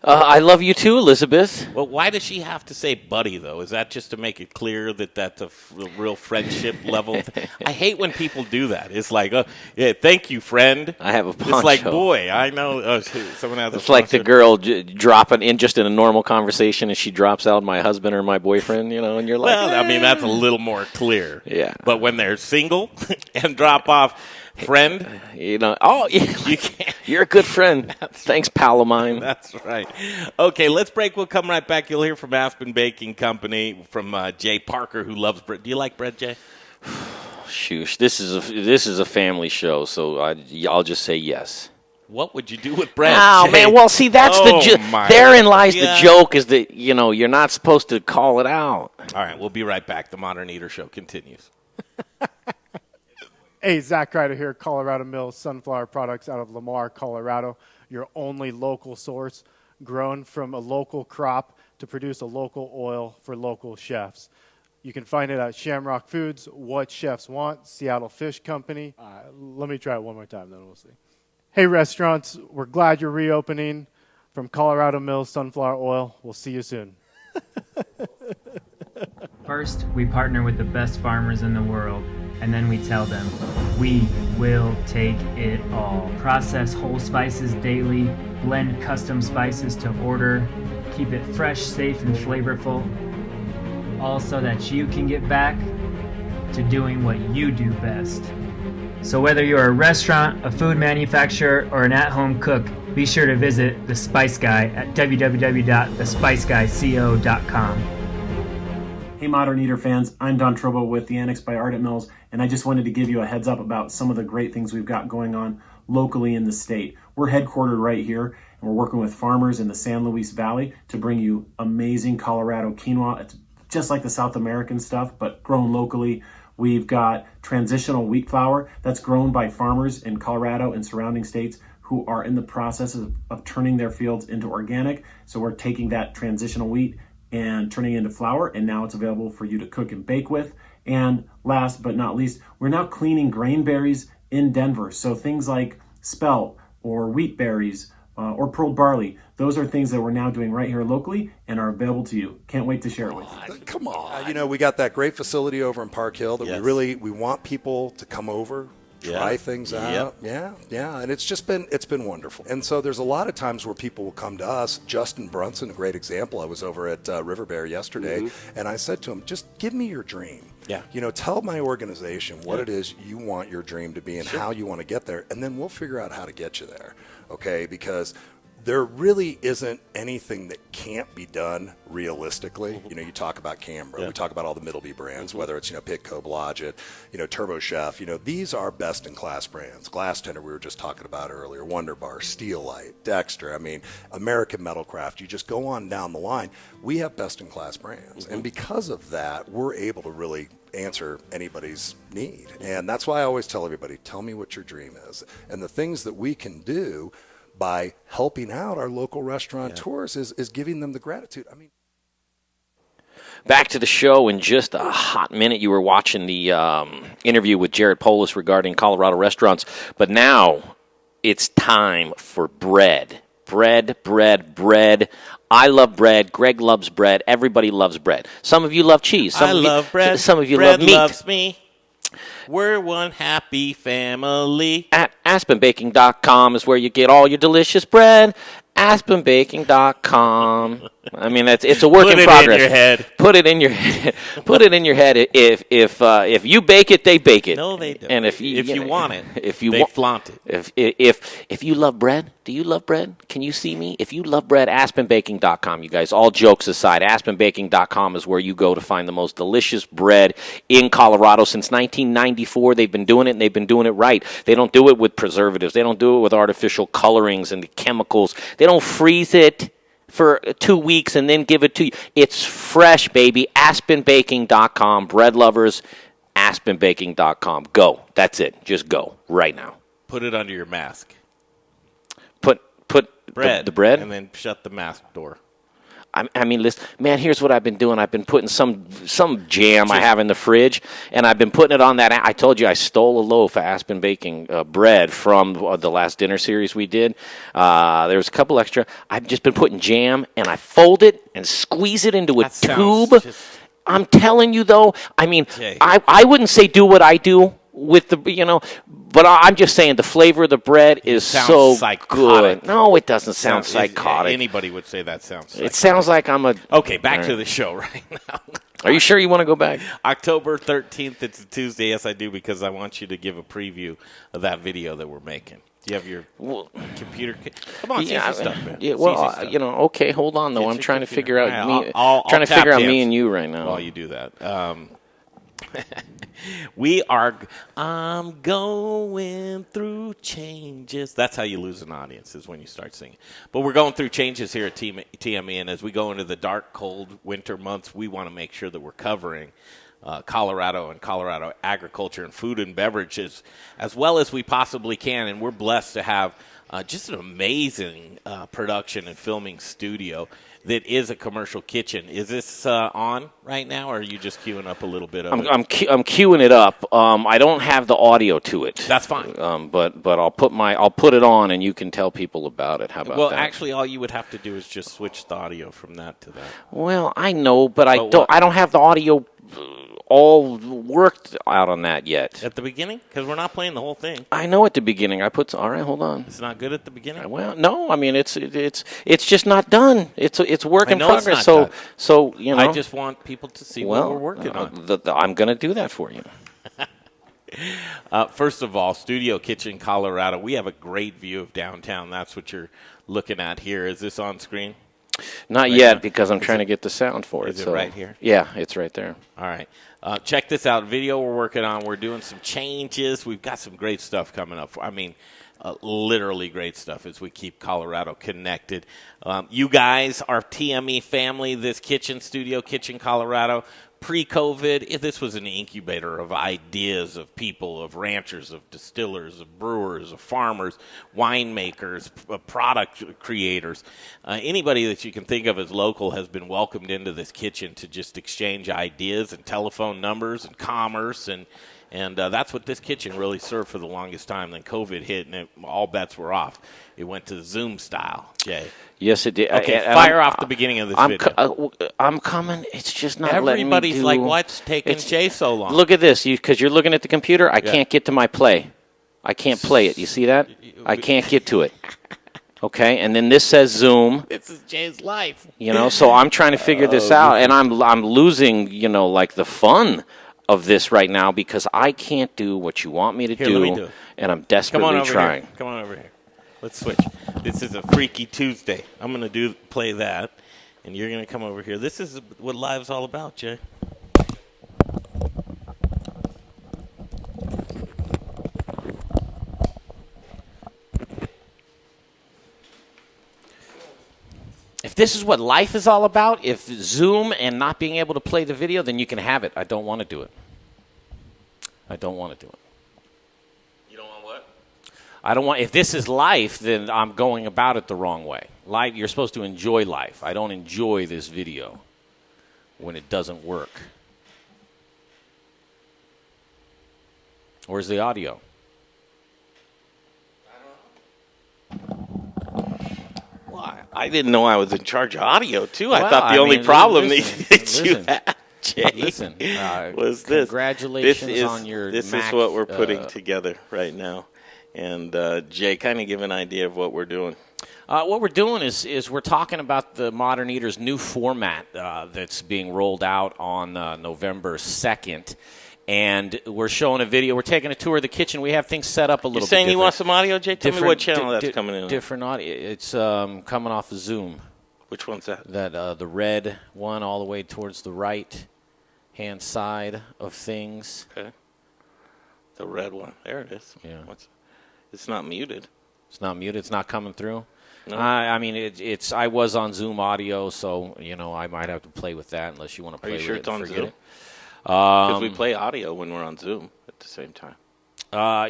I love you too, Elizabeth. Well, why does she have to say buddy, though? Is that just to make it clear that that's a real friendship level? I hate when people do that. It's like, yeah, thank you, friend. I have a poncho. It's like, boy, I know. Someone has it's like the girl dropping in just in a normal conversation, and she drops out my husband or my boyfriend, and you're like, well, I mean, that's a little more clear. Yeah. But when they're single and drop off, friend, you're a good friend. Thanks, pal of mine. That's right. Okay, let's break. We'll come right back. You'll hear from Aspen Baking Company, from Jay Parker, who loves bread. Do you like bread, Jay? Shoosh, this is a family show, so I'll just say yes. What would you do with bread? Oh, man, well, see, that's therein lies the joke, is that, you're not supposed to call it out. All right, we'll be right back. The Modern Eater Show continues. Hey, Zach Ryder here, Colorado Mills Sunflower Products out of Lamar, Colorado. Your only local source, grown from a local crop to produce a local oil for local chefs. You can find it at Shamrock Foods, What Chefs Want, Seattle Fish Company. Let me try it one more time, then we'll see. Hey, restaurants, we're glad you're reopening. From Colorado Mills Sunflower Oil, we'll see you soon. First, we partner with the best farmers in the world, and then we tell them, we will take it all. Process whole spices daily, blend custom spices to order, keep it fresh, safe, and flavorful, all so that you can get back to doing what you do best. So whether you're a restaurant, a food manufacturer, or an at-home cook, be sure to visit The Spice Guy at www.thespiceguyco.com. Hey Modern Eater fans, I'm Don Trobo with The Annex by Ardent Mills, and I just wanted to give you a heads up about some of the great things we've got going on locally in the state. We're headquartered right here, and we're working with farmers in the San Luis Valley to bring you amazing Colorado quinoa. It's just like the South American stuff, but grown locally. We've got transitional wheat flour that's grown by farmers in Colorado and surrounding states who are in the process of turning their fields into organic. So we're taking that transitional wheat and turning it into flour, and now it's available for you to cook and bake with. And last but not least, we're now cleaning grain berries in Denver. So things like spelt or wheat berries or pearled barley, those are things that we're now doing right here locally and are available to you. Can't wait to share it with you. Come on. We got that great facility over in Park Hill that we want people to come over, try things out. Yeah. And it's been wonderful. And so there's a lot of times where people will come to us. Justin Brunson, a great example. I was over at River Bear yesterday, and I said to him, just give me your dream. Yeah. Tell my organization what it is you want your dream to be and how you want to get there, and then we'll figure out how to get you there. Okay? Because there really isn't anything that can't be done realistically. You talk about Canberra. We talk about all the Middleby brands, whether it's, Pitco, Blodgett, Turbo Chef. These are best-in-class brands. Glass Tender, we were just talking about earlier, Wonder Bar, Steel Light, Dexter, American Metalcraft. You just go on down the line. We have best-in-class brands. And because of that, we're able to really answer anybody's need. And that's why I always tell everybody, tell me what your dream is. And the things that we can do by helping out our local restaurateurs is giving them the gratitude. Back to the show in just a hot minute. You were watching the interview with Jared Polis regarding Colorado restaurants. But now it's time for bread. Bread. I love bread. Greg loves bread. Everybody loves bread. Some of you love cheese. I love bread. Some of you bread love meat. Loves me. We're one happy family. At AspenBaking.com is where you get all your delicious bread. AspenBaking.com. It's a work in progress. Put it in your head. Put it in your head. If you bake it, they bake it. No, they don't. And if you want it, they flaunt it. If you love bread, do you love bread? Can you see me? If you love bread, AspenBaking.com. You guys, all jokes aside, AspenBaking.com is where you go to find the most delicious bread in Colorado. Since 1994, they've been doing it, and they've been doing it right. They don't do it with preservatives. They don't do it with artificial colorings and the chemicals. They don't freeze it for 2 weeks and then give it to you. It's fresh, baby. AspenBaking.com. Bread lovers, AspenBaking.com. Go. That's it. Just go right now. Put it under your mask. Put bread. The bread? And then shut the mask door. Listen, man, here's what I've been doing. I've been putting some jam I have in the fridge, and I've been putting it on that. I told you I stole a loaf of Aspen Baking bread from the last dinner series we did. There was a couple extra. I've just been putting jam, and I fold it and squeeze it into a tube. I'm telling you, though, I wouldn't say do what I do with the, but I'm just saying the flavor of the bread is so psychotic. Good. No, it doesn't sound psychotic. Anybody would say that sounds psychotic. It sounds like I'm a... Okay, back to the show right now. Are you sure you want to go back? October 13th, it's a Tuesday. Yes, I do, because I want you to give a preview of that video that we're making. Do you have your computer? Come on, see some stuff, man. Yeah, okay, hold on, though. I'm trying to figure out me and you right now. While you do that. I'm going through changes. That's how you lose an audience, is when you start singing. But we're going through changes here at TME, and as we go into the dark, cold winter months, we want to make sure that we're covering Colorado and Colorado agriculture and food and beverages as well as we possibly can. And we're blessed to have just an amazing production and filming studio that is a commercial kitchen. Is this on right now, or are you just queuing up a little bit of it? I'm queuing it up. I don't have the audio to it. That's fine. But I'll put it on, and you can tell people about it. How about that? Well, actually, all you would have to do is just switch the audio from that to that. Well, I know, but I don't have the audio all worked out on that yet. At the beginning? Because we're not playing the whole thing. I know at the beginning. All right, hold on. It's not good at the beginning? Well, no. It's just not done. It's work in progress. So I just want people to see what we're working on. I'm going to do that for you. First of all, Studio Kitchen, Colorado. We have a great view of downtown. That's what you're looking at here. Is this on screen? Not yet, because I'm trying to get the sound for it. Is it right here? Yeah, it's right there. All right. Check this out. Video we're working on. We're doing some changes. We've got some great stuff coming up. Literally great stuff as we keep Colorado connected. You guys, our TME family, this Studio Kitchen Colorado, pre-COVID, this was an incubator of ideas, of people, of ranchers, of distillers, of brewers, of farmers, winemakers, product creators. Anybody that you can think of as local has been welcomed into this kitchen to just exchange ideas and telephone numbers and commerce, and that's what this kitchen really served for the longest time. Then COVID hit, and all bets were off. It went to Zoom style, Jay. Yes, it did. Okay, fire off the beginning of this video. I'm coming. It's just not Everybody's letting me do. like, what's taking Jay so long? Look at this, because you're looking at the computer. I can't get to my play. I can't play it. You see that? I can't get to it. Okay, and then this says Zoom. This is Jay's life. So I'm trying to figure this out, and I'm losing, like the fun of this right now because I can't do what you want me to Here, let me do it. And I'm desperately trying. Here. Come on over here. Let's switch. This is a Freaky Tuesday. I'm going to play that, and you're going to come over here. This is what live's all about, Jay. If this is what life is all about, if Zoom and not being able to play the video, then you can have it. I don't want to do it. I don't want to do it. You don't want what? I don't want. If this is life, then I'm going about it the wrong way. Life, you're supposed to enjoy life. I don't enjoy this video when it doesn't work. Where's the audio? I didn't know I was in charge of audio, too. I thought the only problem that you had, Jay, was this. Congratulations on your This Mac, is what we're putting together right now. And, Jay, kind of give an idea of what we're doing. What we're doing is we're talking about the Modern Eater's new format that's being rolled out on November 2nd. And we're showing a video. We're taking a tour of the kitchen. We have things set up a little bit. You saying different. you want some audio, Jay? Tell me what channel that's coming in on. Different audio. It's coming off of Zoom. Which one's that? The red one all the way towards the right-hand side of things. Okay. The red one. There it is. Yeah. It's not muted. It's not muted. It's not coming through. No. I mean, it's. I was on Zoom audio, so I might have to play with that unless you want to play with it. Are you sure it's on forget Zoom? it. Because we play audio when we're on Zoom at the same time. I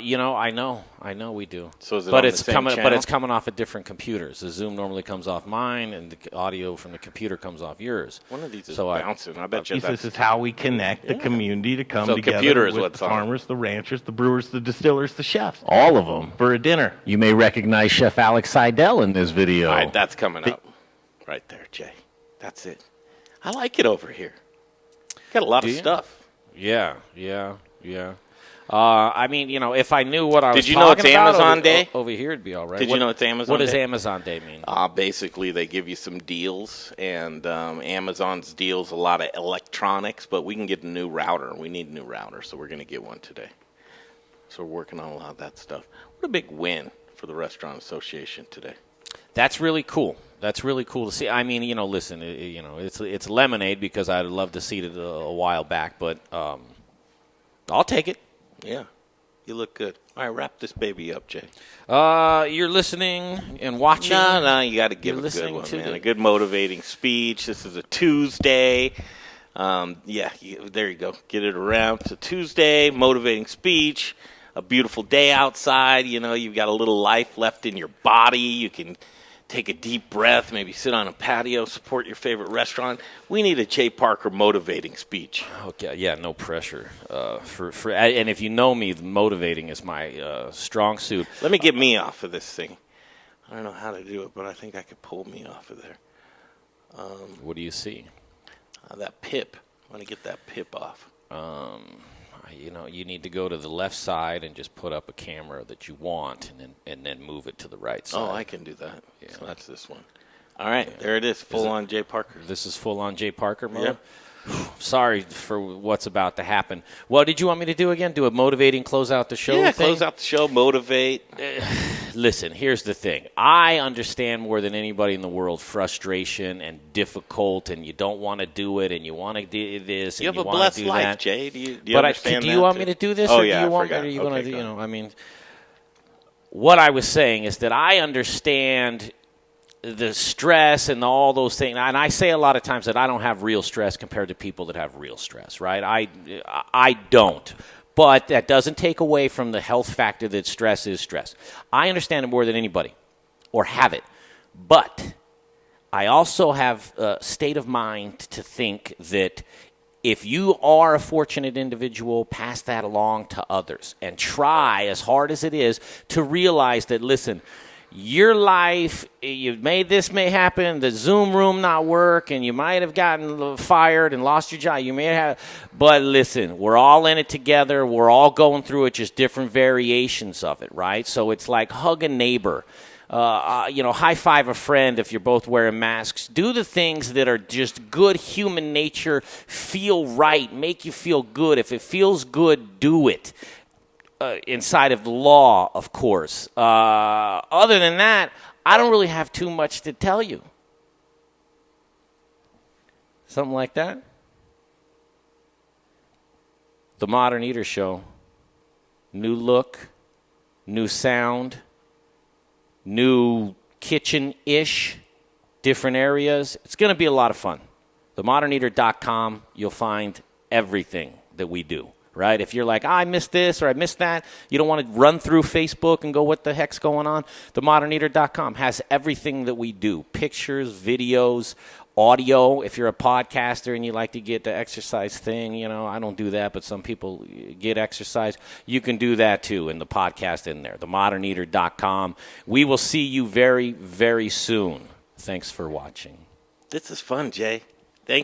know we do. So is it but on it's the same coming. channel? But it's coming off of different computers. The Zoom normally comes off mine, and the audio from the computer comes off yours. One of these is so bouncing. I bet you that's... This is how we connect the community to come So together computer is with what's the on. farmers, the ranchers, the brewers, the distillers, the chefs. All of them for a dinner. You may recognize Chef Alex Seidel in this video. All right, that's coming up. Right there, Jay. That's it. I like it over here. Got a lot of stuff. Yeah. I mean, if I knew what I was Did you know it's talking about Amazon Day? over here, it'd be all right. Did you know it's Amazon What does Day? Amazon Day mean? Basically, they give you some deals, and Amazon's deals a lot of electronics, but we can get a new router. We need a new router, so we're going to get one today. So we're working on a lot of that stuff. What a big win for the Restaurant Association today. That's really cool. That's really cool to see. I mean, listen, it's lemonade because I'd love to see it a while back, but I'll take it. Yeah, you look good. All right, wrap this baby up, Jay. You're listening and watching. No, you got to give a good one, man. A good motivating speech. This is a Tuesday. There you go. Get it around. It's a Tuesday, motivating speech, a beautiful day outside. You've got a little life left in your body. You can take a deep breath, maybe sit on a patio, support your favorite restaurant. We need a Jay Parker motivating speech. Okay, yeah, no pressure. And if you know me, motivating is my strong suit. Let me get me off of this thing. I don't know how to do it, but I think I could pull me off of there. What do you see? That pip. I want to get that pip off. You need to go to the left side and just put up a camera that you want, and then move it to the right side. Oh, I can do that. Yeah. So that's this one. All right, there it is. Full on Jay Parker. This is full on Jay Parker mode. Yeah. Sorry for what's about to happen. What did you want me to do again? Do a motivating close out the show? Yeah, thing? Close out the show. Motivate. Listen, here's the thing. I understand more than anybody in the world frustration and difficult, and you don't want to do it, and you want to do this, you and have you a want blessed to do life, that. Jay. Do you but understand do you want me to do this, or do you want me? Are you going to? I mean, what I was saying is that I understand the stress and all those things. And I say a lot of times that I don't have real stress compared to people that have real stress, right? I don't. But that doesn't take away from the health factor that stress is stress. I understand it more than anybody, or have it. But I also have a state of mind to think that if you are a fortunate individual, pass that along to others and try as hard as it is to realize that, listen, your life, this may happen, the Zoom room not work, and you might have gotten fired and lost your job. You may have, but listen, we're all in it together. We're all going through it, just different variations of it, right? So it's like hug a neighbor. High five a friend if you're both wearing masks. Do the things that are just good human nature, feel right, make you feel good. If it feels good, do it. Inside of the law, of course. Other than that, I don't really have too much to tell you. Something like that. The Modern Eater Show. New look, new sound, new kitchen-ish, different areas. It's going to be a lot of fun. TheModernEater.com, you'll find everything that we do. Right? If you're like, I missed this or I missed that, you don't want to run through Facebook and go, what the heck's going on? TheModernEater.com has everything that we do. Pictures, videos, audio. If you're a podcaster and you like to get the exercise thing, I don't do that, but some people get exercise. You can do that too, in the podcast in there. TheModernEater.com. We will see you very, very soon. Thanks for watching. This is fun, Jay. Thank you.